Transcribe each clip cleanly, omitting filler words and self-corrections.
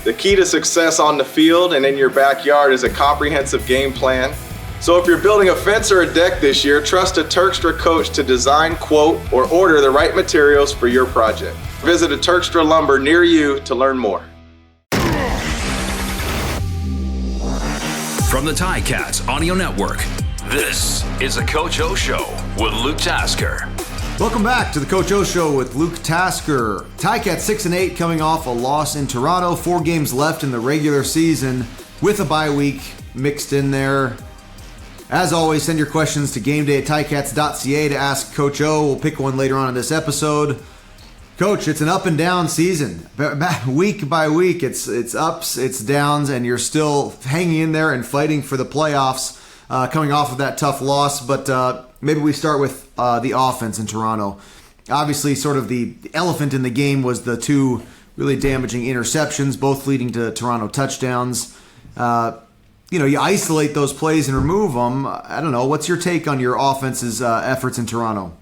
The key to success on the field and in your backyard is a comprehensive game plan. So if you're building a fence or a deck this year, trust a Turkstra coach to design, quote, or order the right materials for your project. Visit a Turkstra Lumber near you to learn more. From the Ticats Audio Network, this is the Coach O Show with Luke Tasker. Welcome back to the Coach O Show with Luke Tasker. Ticats 6-8 coming off a loss in Toronto. 4 games left in the regular season with a bye week mixed in there. As always, send your questions to gameday@ticats.ca to ask Coach O. We'll pick one later on in this episode. Coach, it's an up and down season. Week by week, it's ups, it's downs, and you're still hanging in there and fighting for the playoffs, coming off of that tough loss. But maybe we start with the offense in Toronto. Obviously, sort of the elephant in the game was the 2 really damaging interceptions, both leading to Toronto touchdowns. You isolate those plays and remove them. I don't know. What's your take on your offense's efforts in Toronto?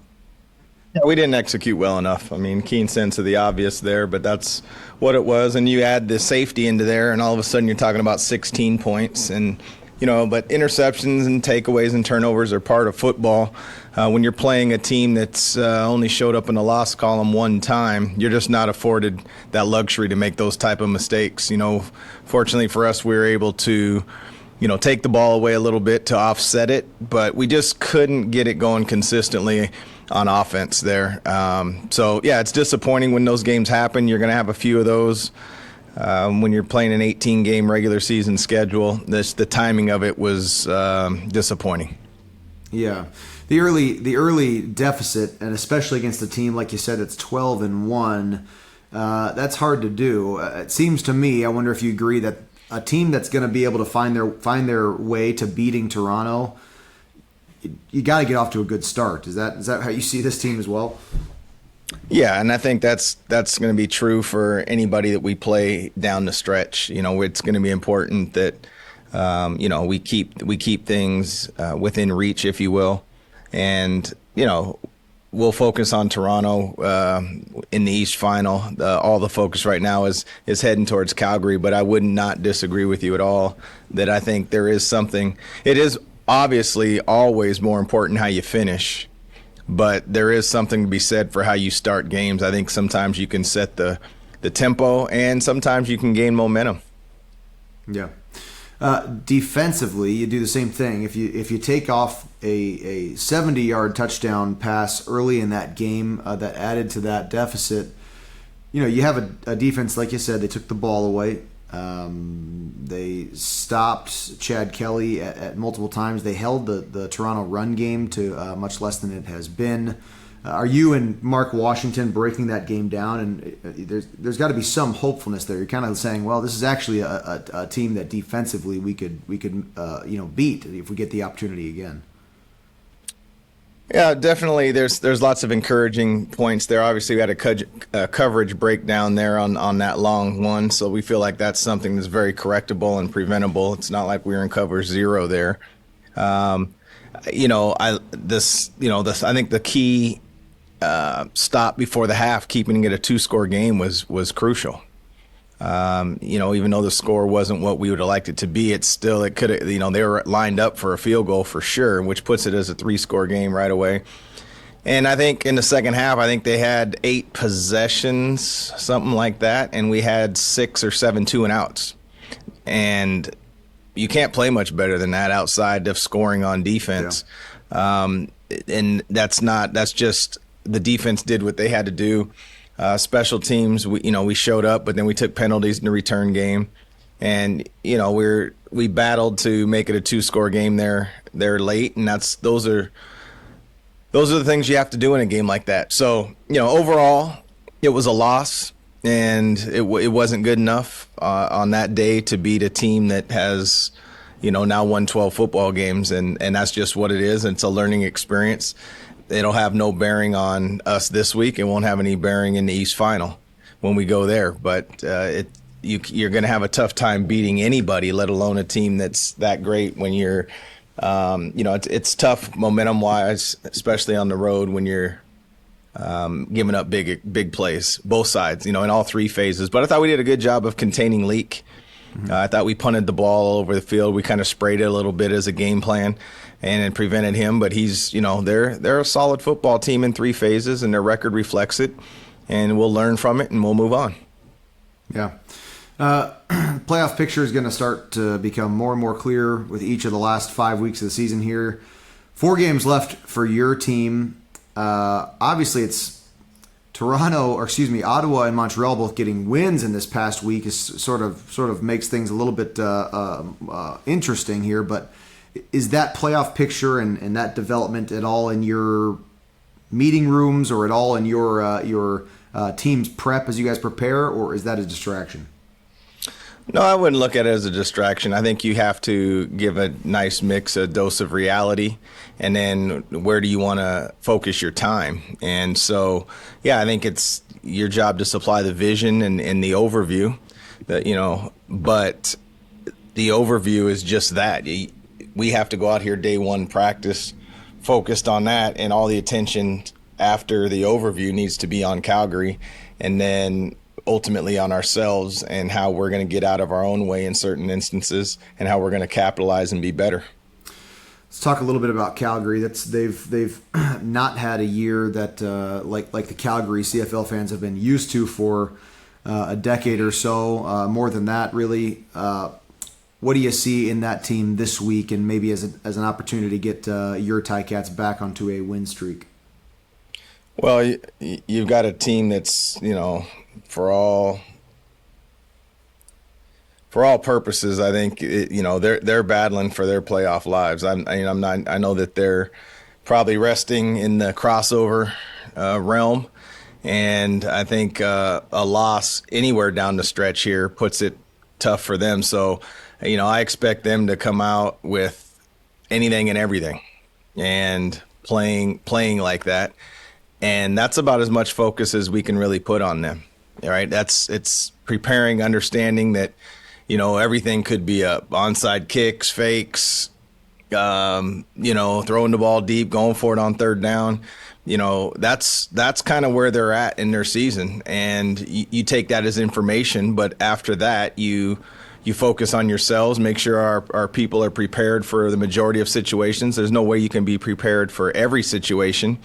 Yeah, we didn't execute well enough. I mean, keen sense of the obvious there, but that's what it was. And you add the safety into there, and all of a sudden you're talking about 16 points. And, but interceptions and takeaways and turnovers are part of football. When you're playing a team that's only showed up in the loss column one time, you're just not afforded that luxury to make those type of mistakes. Fortunately for us, we were able to take the ball away a little bit to offset it, but we just couldn't get it going consistently on offense there. So, it's disappointing when those games happen. You're going to have a few of those when you're playing an 18-game regular season schedule. The timing of it was disappointing. Yeah. The early deficit, and especially against a team, like you said, it's 12-1, that's hard to do. It seems to me, I wonder if you agree, that a team that's going to be able to find their way to beating Toronto, you got to get off to a good start. Is that how you see this team as well? Yeah, and I think that's going to be true for anybody that we play down the stretch. It's going to be important that we keep things within reach, if you will, and we'll focus on Toronto in the East Final. All the focus right now is heading towards Calgary, but I would not disagree with you at all that I think there is something. It is obviously always more important how you finish, but there is something to be said for how you start games. I think sometimes you can set the tempo, and sometimes you can gain momentum. Yeah. Defensively, you do the same thing. If you take off a 70-yard touchdown pass early in that game that added to that deficit, you have a defense, like you said, they took the ball away. They stopped Chad Kelly at multiple times. They held the Toronto run game to much less than it has been. Are you and Mark Washington breaking that game down? And there's got to be some hopefulness there. You're kind of saying, well, this is actually a team that defensively we could beat if we get the opportunity again. Yeah, definitely. There's lots of encouraging points there. Obviously, we had a coverage breakdown there on that long one, so we feel like that's something that's very correctable and preventable. It's not like we were in cover 0 there. I think the key stop before the half, keeping it a 2-score game was crucial. Even though the score wasn't what we would have liked it to be, it could have, they were lined up for a field goal for sure, which puts it as a 3-score game right away. And I think in the second half, I think they had 8 possessions, something like that, and we had 6 or 7 2-and-outs. And you can't play much better than that outside of scoring on defense. Yeah. And that's just the defense did what they had to do. Special teams, we showed up, but then we took penalties in the return game, and we battled to make it a 2-score game there late, and those are the things you have to do in a game like that. So overall, it was a loss, and it wasn't good enough on that day to beat a team that has now won 12 football games, and that's just what it is. It's a learning experience. It'll have no bearing on us this week. It won't have any bearing in the East Final when we go there. But you're going to have a tough time beating anybody, let alone a team that's that great when you're, it's tough momentum-wise, especially on the road when you're giving up big plays, both sides, in all three phases. But I thought we did a good job of containing Leak. I thought we punted the ball all over the field. We kind of sprayed it a little bit as a game plan and it prevented him. But he's, they're a solid football team in three phases, and their record reflects it. And we'll learn from it, and we'll move on. Yeah. Playoff picture is going to start to become more and more clear with each of the last 5 weeks of the season here. 4 games left for your team. Obviously, it's Ottawa and Montreal both getting wins in this past week is sort of makes things a little bit interesting here. But is that playoff picture and that development at all in your meeting rooms or at all in your team's prep as you guys prepare, or is that a distraction? No, I wouldn't look at it as a distraction. I think you have to give a nice mix, a dose of reality, and then where do you want to focus your time? And so, I think it's your job to supply the vision and the overview. But the overview is just that. We have to go out here day one practice focused on that, and all the attention after the overview needs to be on Calgary, and then ultimately on ourselves and how we're going to get out of our own way in certain instances and how we're going to capitalize and be better. Let's talk a little bit about Calgary. They've not had a year that like the Calgary CFL fans have been used to for a decade or so, more than that really. What do you see in that team this week, and maybe as an opportunity to get your Ticats back onto a win streak? Well, you've got a team that's, for all purposes, I think they're battling for their playoff lives. I know that they're probably resting in the crossover realm, and I think a loss anywhere down the stretch here puts it tough for them. So, I expect them to come out with anything and everything, and playing like that. And that's about as much focus as we can really put on them. All right. It's preparing, understanding that, everything could be up. Onside kicks, fakes, throwing the ball deep, going for it on third down. That's kind of where they're at in their season. And you take that as information. But after that, you focus on yourselves, make sure our people are prepared for the majority of situations. There's no way you can be prepared for every situation.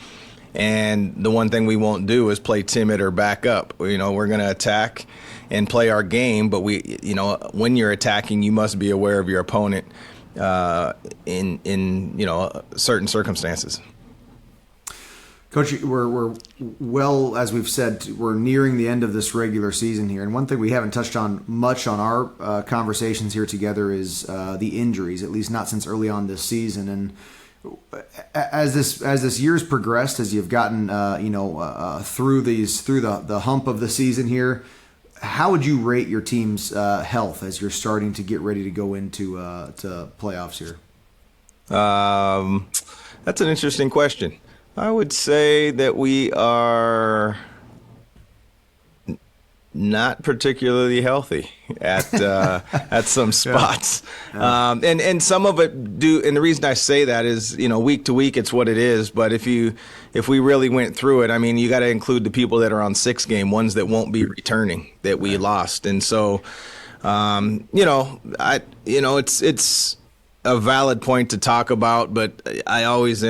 And the one thing we won't do is play timid or back up. We're going to attack and play our game, but when you're attacking, you must be aware of your opponent in certain circumstances. Coach, we're well, as we've said, we're nearing the end of this regular season here, and one thing we haven't touched on much on our conversations here together is the injuries, at least not since early on this season. And as this year's progressed, as you've gotten through the hump of the season here, how would you rate your team's health as you're starting to get ready to go into to playoffs here? That's an interesting question. I would say that we are not particularly healthy at some spots. And some of it do, and the reason I say that is, week to week it's what it is. But if we really went through it, you got to include the people that are on 6-game, ones that won't be returning that we lost. And so, it's a valid point to talk about, but I always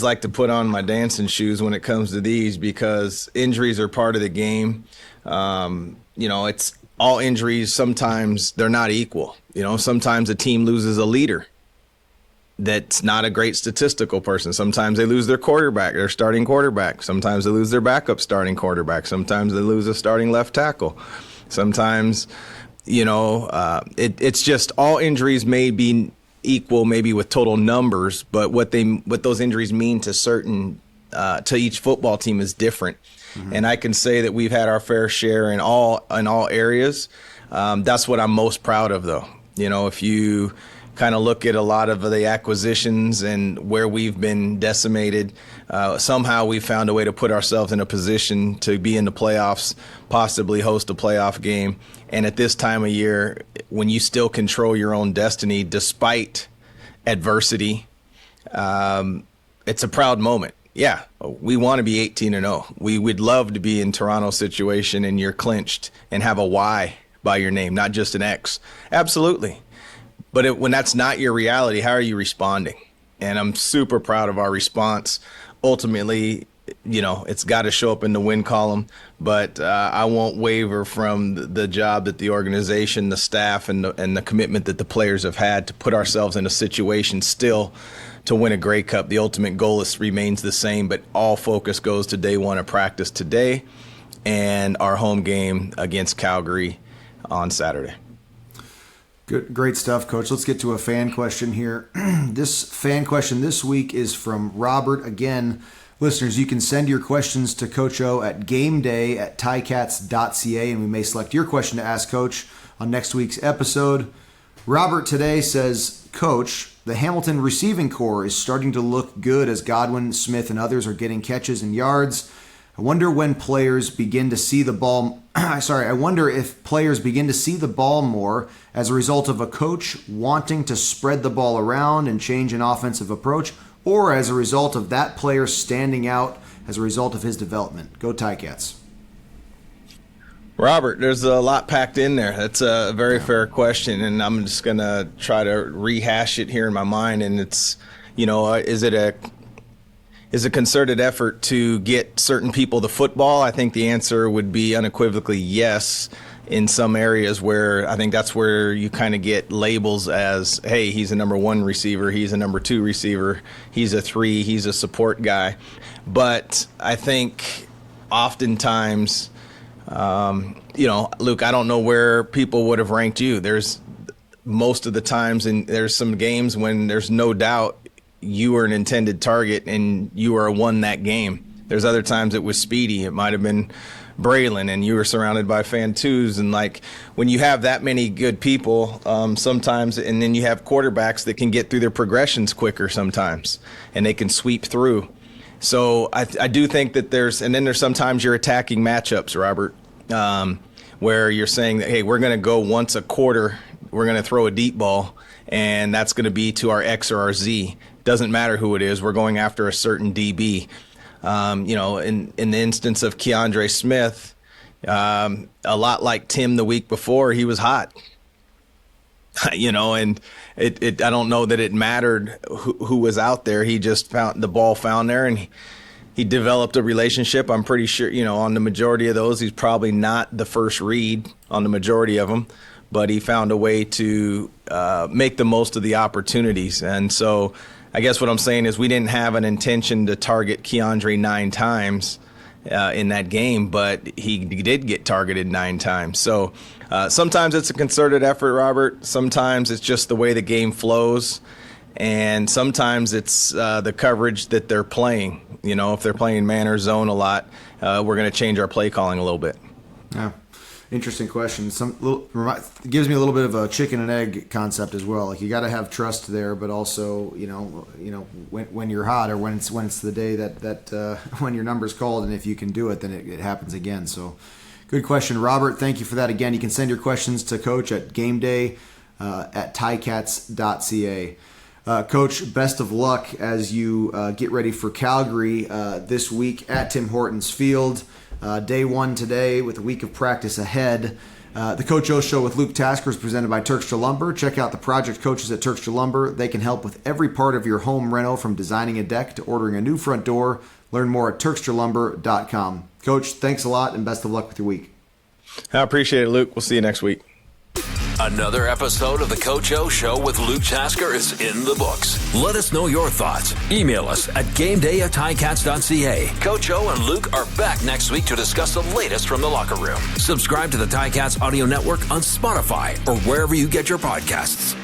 like to put on my dancing shoes when it comes to these, because injuries are part of the game. It's all injuries. Sometimes they're not equal. Sometimes a team loses a leader that's not a great statistical person. Sometimes they lose their quarterback, their starting quarterback. Sometimes they lose their backup starting quarterback. Sometimes they lose a starting left tackle. Sometimes, it's just all injuries may be equal, maybe with total numbers, but what those injuries mean to to each football team is different. Mm-hmm. And I can say that we've had our fair share in all areas. That's what I'm most proud of, though. If you kind of look at a lot of the acquisitions and where we've been decimated, somehow we found a way to put ourselves in a position to be in the playoffs, possibly host a playoff game. And at this time of year, when you still control your own destiny despite adversity, it's a proud moment. Yeah, we want to be 18-0. We would love to be in Toronto's situation and you're clinched and have a Y by your name, not just an X. Absolutely. But when that's not your reality, how are you responding? And I'm super proud of our response. Ultimately, it's got to show up in the win column, but I won't waver from the job that the organization, the staff, and the commitment that the players have had to put ourselves in a situation still to win a Grey Cup. The ultimate goal remains the same, but all focus goes to day one of practice today and our home game against Calgary on Saturday. Good, great stuff, Coach. Let's get to a fan question here. This fan question this week is from Robert. Again, listeners, you can send your questions to Coach O at gameday@ticats.ca, and we may select your question to ask Coach on next week's episode. Robert today says, Coach, the Hamilton receiving core is starting to look good as Godwin, Smith, and others are getting catches and yards. I wonder when players begin to see the ball. I wonder if players begin to see the ball more as a result of a coach wanting to spread the ball around and change an offensive approach, or as a result of that player standing out as a result of his development. Go Ticats. Robert, there's a lot packed in there. That's a very fair question, and I'm just going to try to rehash it here in my mind. And it's, is it a concerted effort to get certain people the football? I think the answer would be unequivocally yes in some areas where I think that's where you kind of get labels as, hey, he's a number 1 receiver, he's a number 2 receiver, he's a 3, he's a support guy. But I think oftentimes, Luke, I don't know where people would have ranked you. There's most of the times, and there's some games when there's no doubt you were an intended target and you were won that game. There's other times it was Speedy. It might have been Braylon, and you were surrounded by fan twos. And like when you have that many good people, sometimes, and then you have quarterbacks that can get through their progressions quicker sometimes, and they can sweep through. So I do think that there's sometimes you're attacking matchups, Robert, where you're saying that, hey, we're going to go once a quarter, we're going to throw a deep ball, and that's going to be to our X or our Z. Doesn't matter who it is. We're going after a certain DB. In the instance of Keandre Smith, a lot like Tim the week before, he was hot. And I don't know that it mattered who was out there. He just found there, and he developed a relationship. I'm pretty sure, on the majority of those, he's probably not the first read on the majority of them, but he found a way to make the most of the opportunities. And so I guess what I'm saying is we didn't have an intention to target Keandre 9 times in that game, but he did get targeted 9 times. So sometimes it's a concerted effort, Robert. Sometimes it's just the way the game flows. And sometimes it's the coverage that they're playing. If they're playing man or zone a lot, we're going to change our play calling a little bit. Yeah. Interesting question. Gives me a little bit of a chicken and egg concept as well. Like you got to have trust there, but also when you're hot or when it's the day that when your number's called, and if you can do it, then it happens again. So, good question, Robert. Thank you for that. Again, you can send your questions to Coach at gameday@ticats.ca. Coach, best of luck as you get ready for Calgary this week at Tim Hortons Field. Day 1 today with a week of practice ahead. The Coach O Show with Luke Tasker is presented by Turkstra Lumber. Check out the project coaches at Turkstra Lumber. They can help with every part of your home reno, from designing a deck to ordering a new front door. Learn more at TurkstraLumber.com. Coach, thanks a lot and best of luck with your week. I appreciate it, Luke. We'll see you next week. Another episode of the Coach O Show with Luke Tasker is in the books. Let us know your thoughts. Email us at gameday@ticats.ca. Coach O and Luke are back next week to discuss the latest from the locker room. Subscribe to the Ticats Audio Network on Spotify or wherever you get your podcasts.